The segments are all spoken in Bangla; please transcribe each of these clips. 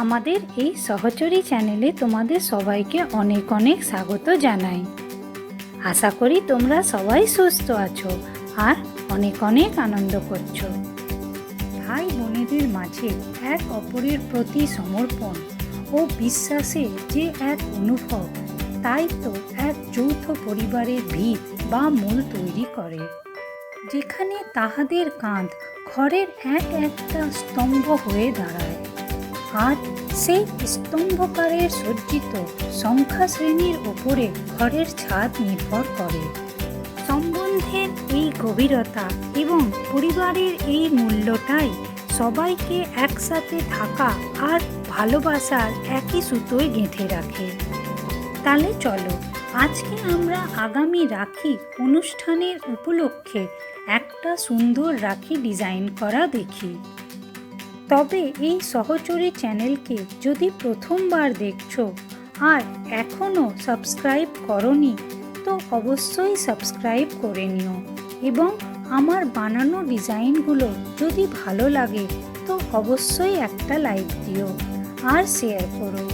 আমাদের এই সহচরী চ্যানেলে তোমাদের সবাইকে অনেক অনেক স্বাগত জানাই। আশা করি তোমরা সবাই সুস্থ আছো আর অনেক অনেক আনন্দ করছো। ভাই বোনেদের মাঝে এক অপরের প্রতি সমর্পণ ও বিশ্বাসের যে এক অনুভব, তাই তো এক যৌথ পরিবারের ভিত বা মূল তৈরি করে, যেখানে তাহাদের কাঁধ ঘরের এক একটা স্তম্ভ হয়ে দাঁড়ায়। আর সেই স্তম্ভকারের সজ্জিত সংখ্যা শ্রেণীর ওপরে ঘরের ছাদ নির্ভর করে। সম্বন্ধের এই গভীরতা এবং পরিবারের এই মূল্যটাই সবাইকে একসাথে থাকা আর ভালোবাসার একই সুতোয় গেঁথে রাখে। তাহলে চলো আজকে আমরা আগামী রাখি অনুষ্ঠানের উপলক্ষে একটা সুন্দর রাখি ডিজাইন করা দেখি। তবে এই সহচরী চ্যানেলকে যদি প্রথমবার দেখছো আর এখনও সাবস্ক্রাইব করনি, তো অবশ্যই সাবস্ক্রাইব করে নিও এবং আমার বানানো ডিজাইনগুলো যদি ভালো লাগে তো অবশ্যই একটা লাইক দিও আর শেয়ার করো।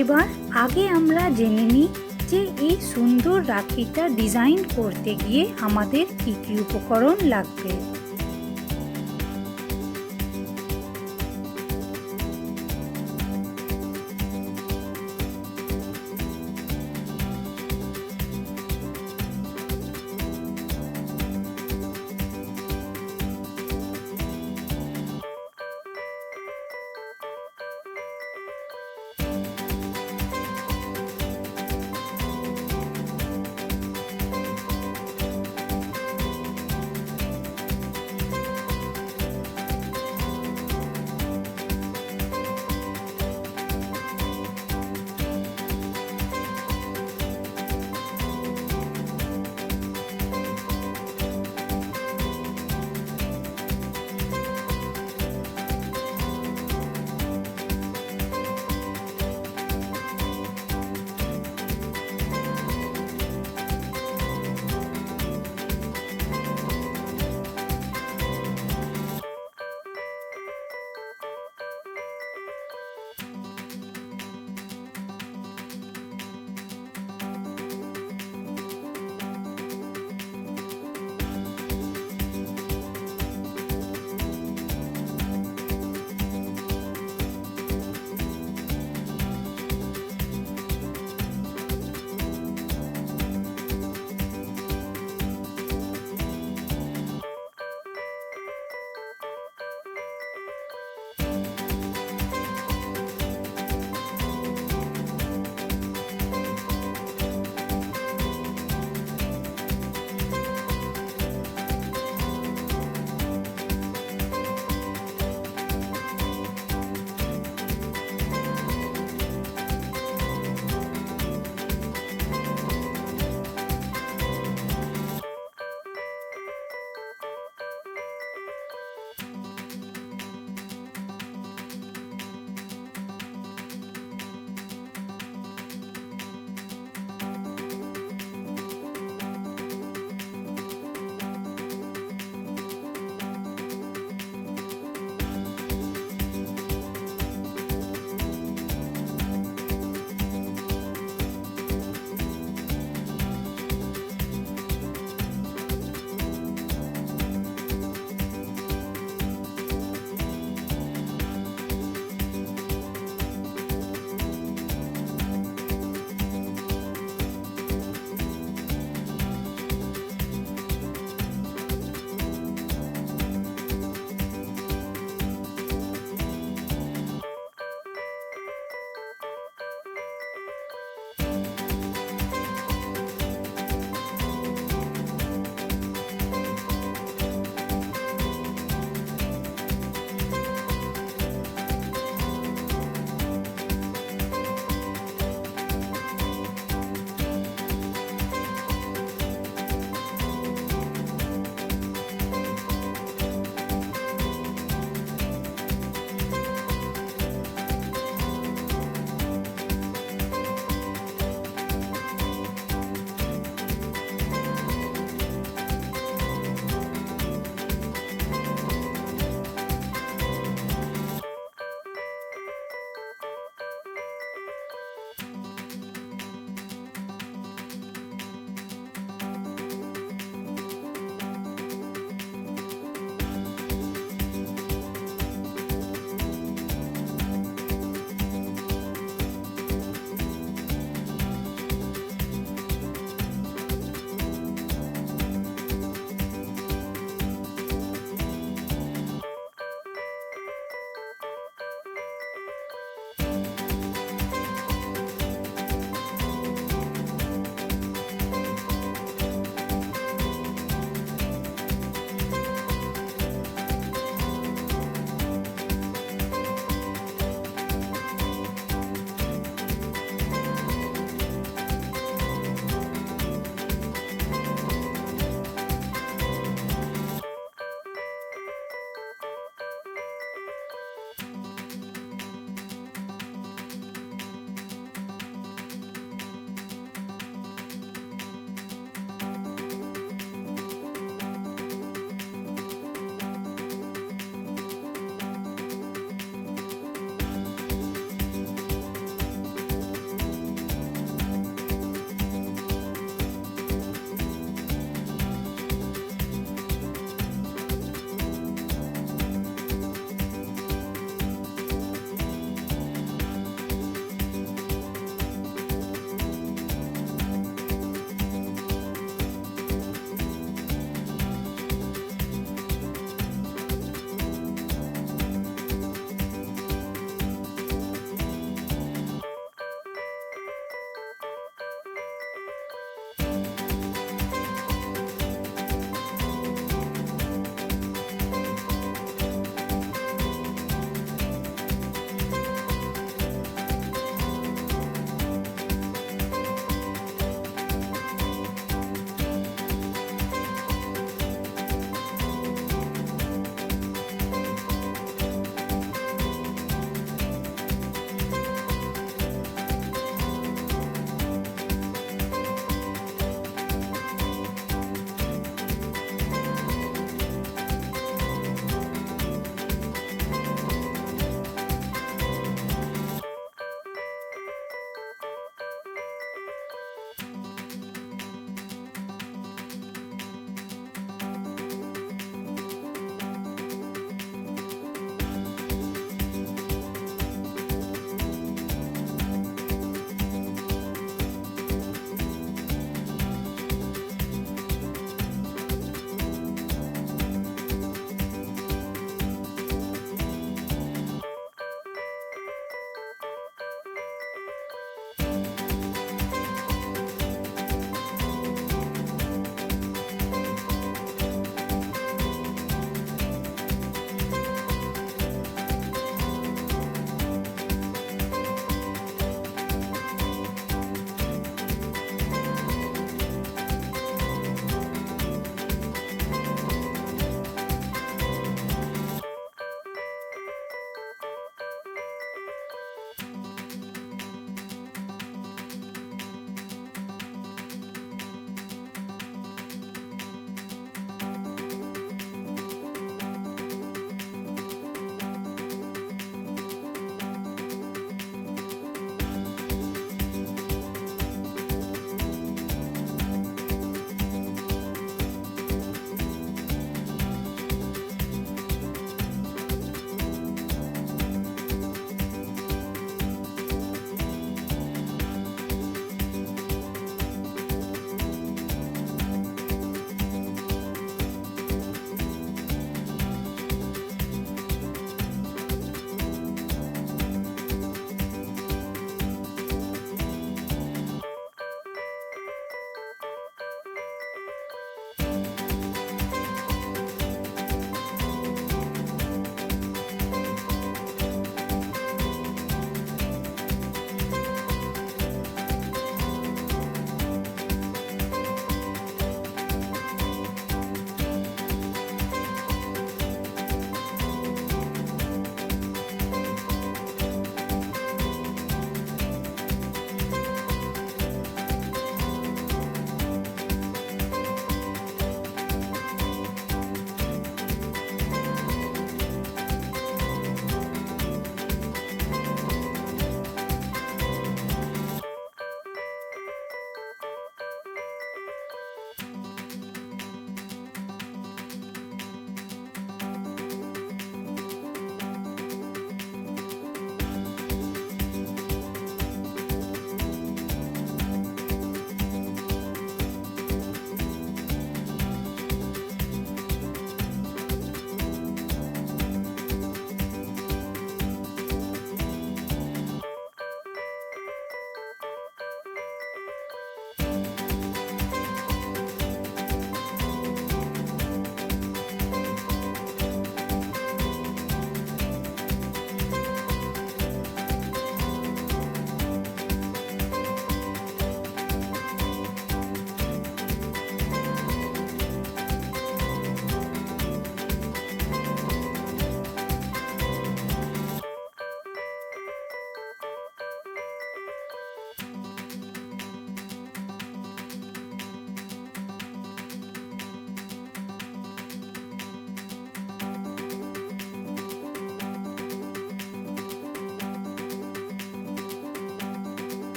এবার আগে আমরা জেনে নিই যে এই সুন্দর রাখিটা ডিজাইন করতে গিয়ে আমাদের কী কী উপকরণ লাগবে।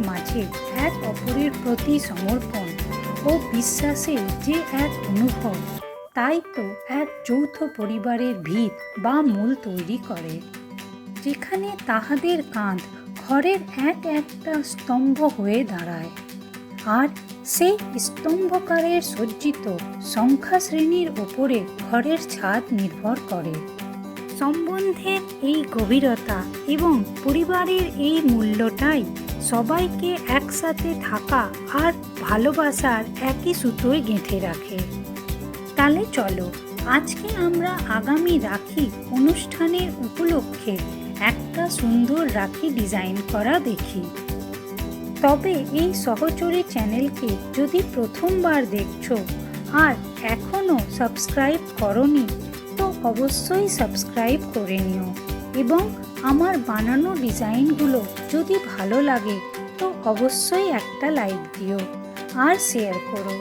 মাঝে এক অপরের প্রতি সমর্পণ ও বিশ্বাসের যে এক অনুভব, তাই তো এক যৌথ পরিবারের ভিত বা মূল তৈরি করে, যেখানে তাহাদের কাঁধ ঘরের এক একটা স্তম্ভ হয়ে দাঁড়ায়, আর সেই স্তম্ভকারের সজ্জিত সংখ্যা শ্রেণীর ওপরে ঘরের ছাদ নির্ভর করে। সম্বন্ধের এই গভীরতা এবং পরিবারের এই মূল্যটাই সবাইকে একসাথে থাকা আর ভালোবাসার একই সুতোয় গেঁথে রাখে। তাহলে চলো আজকে আমরা আগামী রাখি অনুষ্ঠানের উপলক্ষে একটা সুন্দর রাখি ডিজাইন করা দেখি। তবে এই সহচরী চ্যানেলকে যদি প্রথমবার দেখছো আর এখনও সাবস্ক্রাইব করনি, তো অবশ্যই সাবস্ক্রাইব করে নিও, এবং আমার বানানো ডিজাইনগুলো যদি ভালো লাগে তো অবশ্যই একটা লাইক দিও আর শেয়ার করো।